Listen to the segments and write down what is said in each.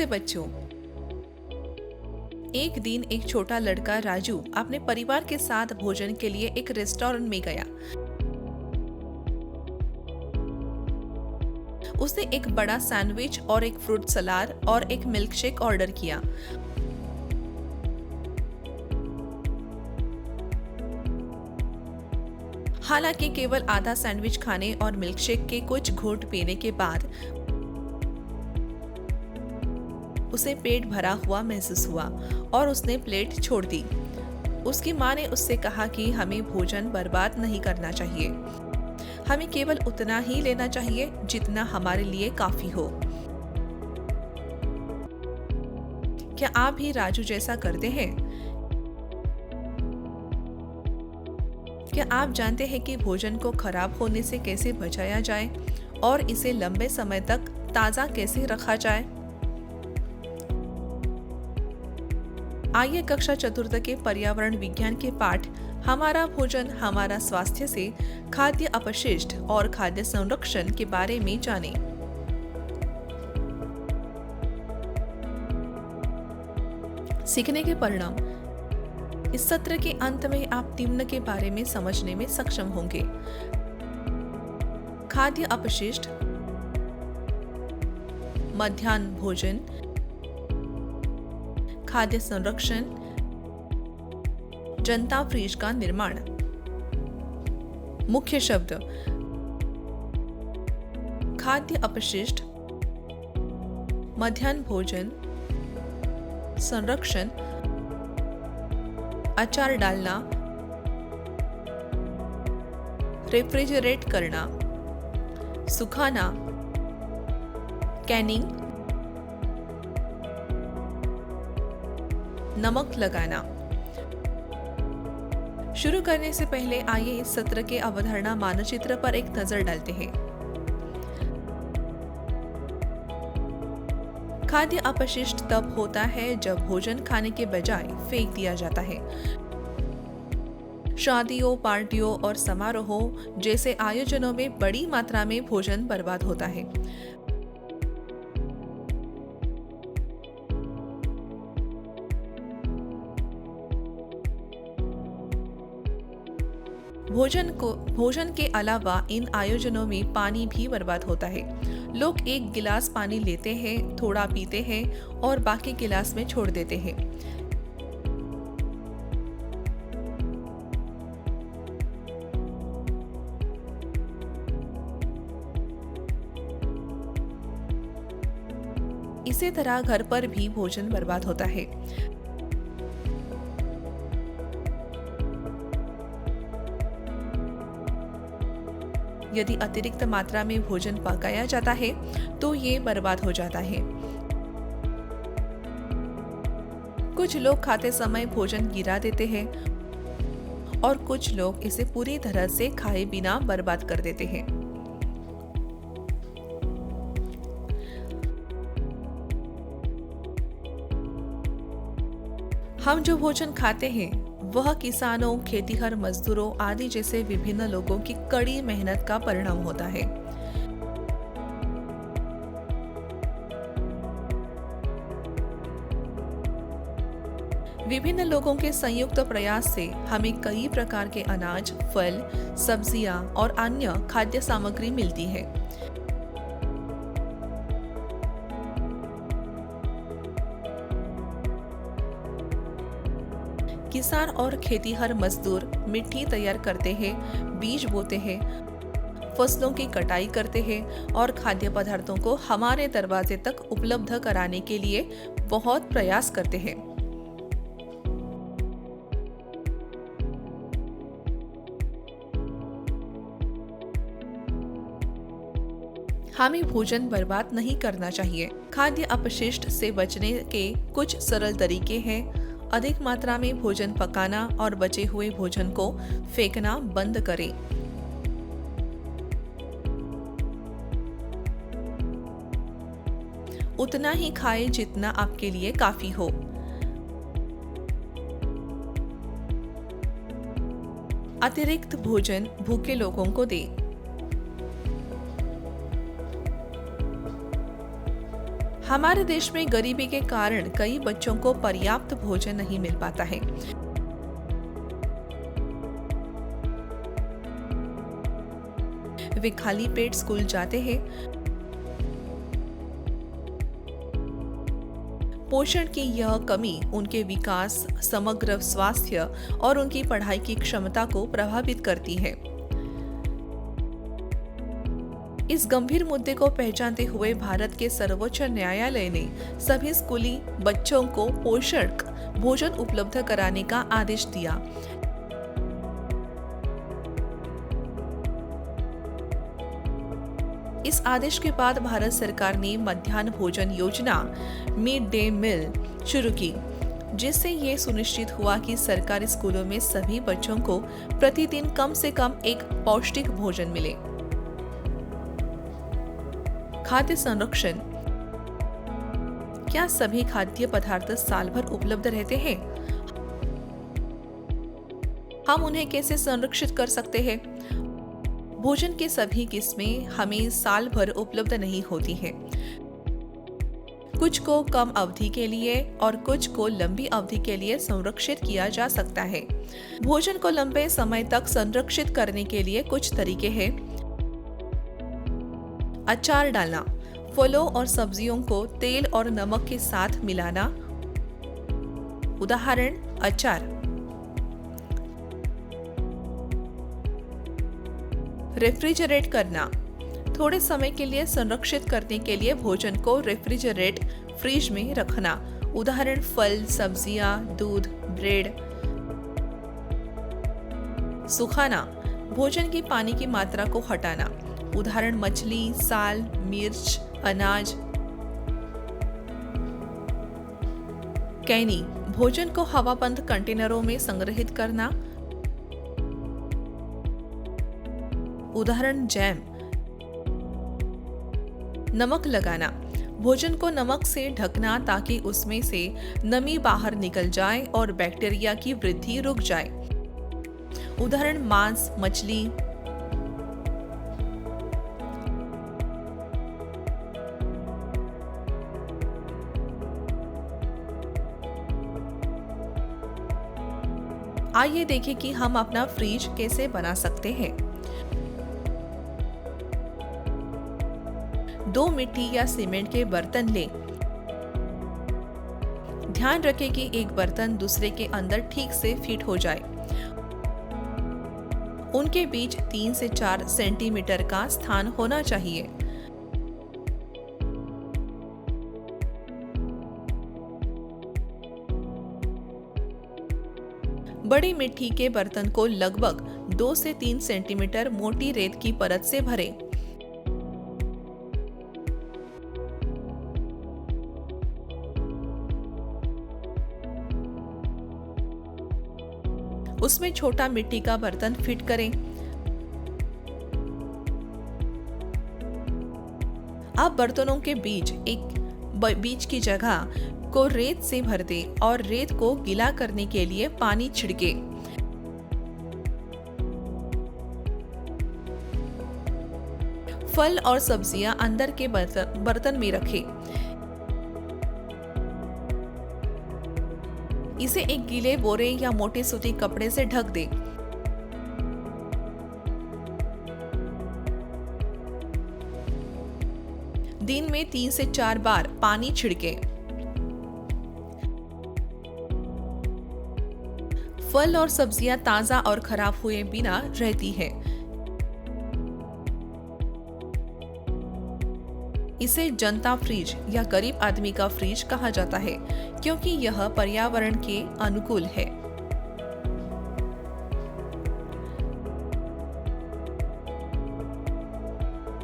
बच्चों, एक दिन एक छोटा लड़का राजू अपने परिवार के साथ भोजन के लिए एक रेस्टोरेंट में गया। उसने एक बड़ा सैंडविच और एक फ्रूट सलाद और एक मिल्कशेक ऑर्डर किया। हालांकि केवल आधा सैंडविच खाने और मिल्कशेक के कुछ घूंट पीने के बाद उसे पेट भरा हुआ महसूस हुआ और उसने प्लेट छोड़ दी। उसकी माँ ने उससे कहा कि हमें भोजन बर्बाद नहीं करना चाहिए। हमें केवल उतना ही लेना चाहिए जितना हमारे लिए काफी हो। क्या आप भी राजू जैसा करते हैं? क्या आप जानते हैं कि भोजन को खराब होने से कैसे बचाया जाए और इसे लंबे समय तक ताज़ा कैसे रखा जाए? आइए कक्षा चतुर्थ के पर्यावरण विज्ञान के पाठ हमारा भोजन हमारा स्वास्थ्य से खाद्य अपशिष्ट और खाद्य संरक्षण के बारे में जानें। सीखने के परिणाम। इस सत्र के अंत में आप निम्न के बारे में समझने में सक्षम होंगे। खाद्य अपशिष्ट, मध्याह्न भोजन, खाद्य संरक्षण, जनता फ्रिज का निर्माण। मुख्य शब्द: खाद्य अपशिष्ट, मध्याह्न भोजन, संरक्षण, अचार डालना, रेफ्रिजरेट करना, सुखाना, कैनिंग, नमक लगाना। शुरू करने से पहले आइए इस सत्र के अवधारणा मानचित्र पर एक नजर डालते हैं। खाद्य अपशिष्ट तब होता है जब भोजन खाने के बजाय फेंक दिया जाता है। शादियों, पार्टियों और समारोहों जैसे आयोजनों में बड़ी मात्रा में भोजन बर्बाद होता है। भोजन के अलावा इन आयोजनों में पानी भी बर्बाद होता है। लोग एक गिलास पानी लेते हैं, थोड़ा पीते हैं और बाकी गिलास में छोड़ देते हैं। इसी तरह घर पर भी भोजन बर्बाद होता है। यदि अतिरिक्त मात्रा में भोजन पकाया जाता है तो ये बर्बाद हो जाता है। कुछ लोग खाते समय भोजन गिरा देते हैं और कुछ लोग इसे पूरी तरह से खाए बिना बर्बाद कर देते हैं। हम जो भोजन खाते हैं वह किसानों, खेतीहर मजदूरों आदि जैसे विभिन्न लोगों की कड़ी मेहनत का परिणाम होता है। विभिन्न लोगों के संयुक्त प्रयास से हमें कई प्रकार के अनाज, फल, सब्जियां और अन्य खाद्य सामग्री मिलती है। किसान और खेतीहर मजदूर मिट्टी तैयार करते हैं, बीज बोते हैं, फसलों की कटाई करते हैं और खाद्य पदार्थों को हमारे दरवाजे तक उपलब्ध कराने के लिए बहुत प्रयास करते हैं। हमें भोजन बर्बाद नहीं करना चाहिए। खाद्य अपशिष्ट से बचने के कुछ सरल तरीके हैं। अधिक मात्रा में भोजन पकाना और बचे हुए भोजन को फेंकना बंद करें। उतना ही खाएं जितना आपके लिए काफी हो। अतिरिक्त भोजन भूखे लोगों को दें। हमारे देश में गरीबी के कारण कई बच्चों को पर्याप्त भोजन नहीं मिल पाता है। वे खाली पेट स्कूल जाते हैं। पोषण की यह कमी उनके विकास, समग्र स्वास्थ्य और उनकी पढ़ाई की क्षमता को प्रभावित करती है। इस गंभीर मुद्दे को पहचानते हुए भारत के सर्वोच्च न्यायालय ने सभी स्कूली बच्चों को पोषक भोजन उपलब्ध कराने का आदेश दिया। इस आदेश के बाद भारत सरकार ने मध्याह्न भोजन योजना मिड डे मील शुरू की, जिससे ये सुनिश्चित हुआ कि सरकारी स्कूलों में सभी बच्चों को प्रतिदिन कम से कम एक पौष्टिक भोजन मिले। खाद्य संरक्षण। क्या सभी खाद्य पदार्थ साल भर उपलब्ध रहते हैं? हम उन्हें कैसे संरक्षित कर सकते हैं? भोजन की सभी किस्में हमें साल भर उपलब्ध नहीं होती हैं। कुछ को कम अवधि के लिए और कुछ को लंबी अवधि के लिए संरक्षित किया जा सकता है। भोजन को लंबे समय तक संरक्षित करने के लिए कुछ तरीके हैं। अचार डालना, फलों और सब्जियों को तेल और नमक के साथ मिलाना। उदाहरण अचार। रेफ्रिजरेट करना, थोड़े समय के लिए संरक्षित करने के लिए भोजन को रेफ्रिजरेट फ्रिज में रखना। उदाहरण फल, सब्जियां, दूध, ब्रेड। सुखाना, भोजन की पानी की मात्रा को हटाना। उदाहरण मछली, साल, मिर्च, अनाज। कैनी, भोजन को हवाबंद कंटेनरों में संग्रहित करना। उदाहरण जैम। नमक लगाना, भोजन को नमक से ढकना ताकि उसमें से नमी बाहर निकल जाए और बैक्टीरिया की वृद्धि रुक जाए। उदाहरण मांस, मछली। आइए देखें कि हम अपना फ्रिज कैसे बना सकते हैं। 2 मिट्टी या सीमेंट के बर्तन लें। ध्यान रखें कि एक बर्तन दूसरे के अंदर ठीक से फिट हो जाए। उनके बीच 3 से 4 सेंटीमीटर का स्थान होना चाहिए। बड़ी मिट्टी के बर्तन को लगभग 2 से 3 सेंटीमीटर मोटी रेत की परत से भरें। उसमें छोटा मिट्टी का बर्तन फिट करें। अब बर्तनों के बीच की जगह को रेत से भर दें और रेत को गीला करने के लिए पानी छिड़के। फल और सब्जियां अंदर के बर्तन में रखें। इसे एक गीले बोरे या मोटे सूती कपड़े से ढक दें। दिन में 3 से 4 बार पानी छिड़कें। फल और सब्जियां ताजा और खराब हुए बिना रहती है। इसे जनता फ्रिज या गरीब आदमी का फ्रिज कहा जाता है, क्योंकि यह पर्यावरण के अनुकूल है।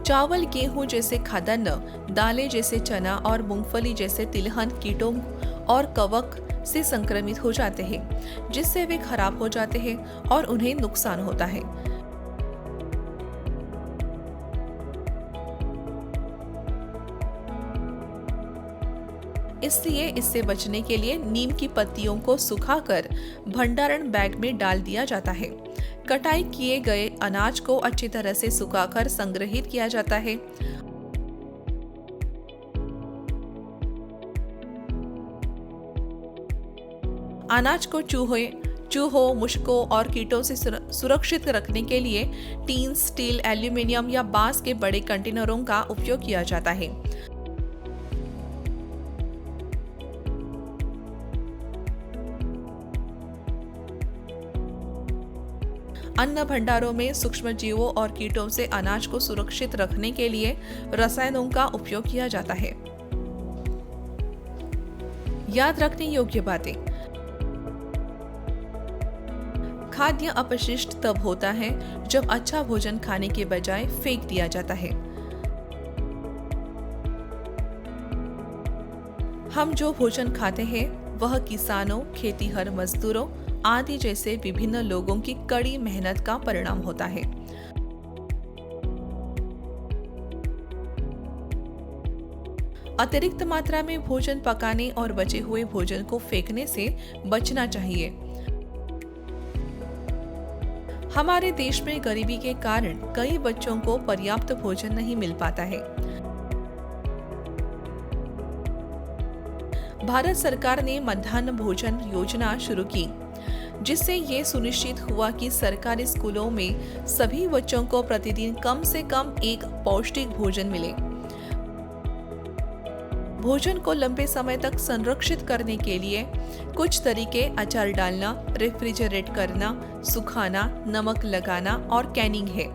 चावल, गेहूं जैसे खाद्यान्न, दालें जैसे चना और मूंगफली जैसे तिलहन कीटों और कवक से संक्रमित हो जाते हैं, जिससे वे खराब हो जाते हैं और उन्हें नुकसान होता है। इसलिए इससे बचने के लिए नीम की पत्तियों को सुखाकर भंडारण बैग में डाल दिया जाता है। कटाई किए गए अनाज को अच्छी तरह से सुखाकर संग्रहित किया जाता है। अनाज को चूहों, मुश्कों और कीटों से सुरक्षित रखने के लिए टीन, स्टील, एल्यूमीनियम या बांस के बड़े कंटेनरों का उपयोग किया जाता है। अन्न भंडारों में सूक्ष्म जीवों और कीटों से अनाज को सुरक्षित रखने के लिए रसायनों का उपयोग किया जाता है। याद रखने योग्य बातें। खाद्य अपशिष्ट तब होता है जब अच्छा भोजन खाने के बजाय फेंक दिया जाता है। हम जो भोजन खाते हैं वह किसानों, खेतीहर मजदूरों आदि जैसे विभिन्न लोगों की कड़ी मेहनत का परिणाम होता है। अतिरिक्त मात्रा में भोजन पकाने और बचे हुए भोजन को फेंकने से बचना चाहिए। हमारे देश में गरीबी के कारण कई बच्चों को पर्याप्त भोजन नहीं मिल पाता है। भारत सरकार ने मध्याह्न भोजन योजना शुरू की, जिससे ये सुनिश्चित हुआ कि सरकारी स्कूलों में सभी बच्चों को प्रतिदिन कम से कम एक पौष्टिक भोजन मिले। भोजन को लंबे समय तक संरक्षित करने के लिए कुछ तरीके अचार डालना, रेफ्रिजरेट करना, सुखाना, नमक लगाना और कैनिंग है।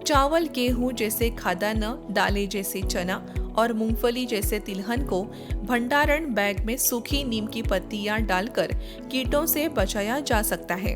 चावल, गेहूं जैसे खाद्यान्न, दालें जैसे चना और मूंगफली जैसे तिलहन को भंडारण बैग में सूखी नीम की पत्तियां डालकर कीटों से बचाया जा सकता है।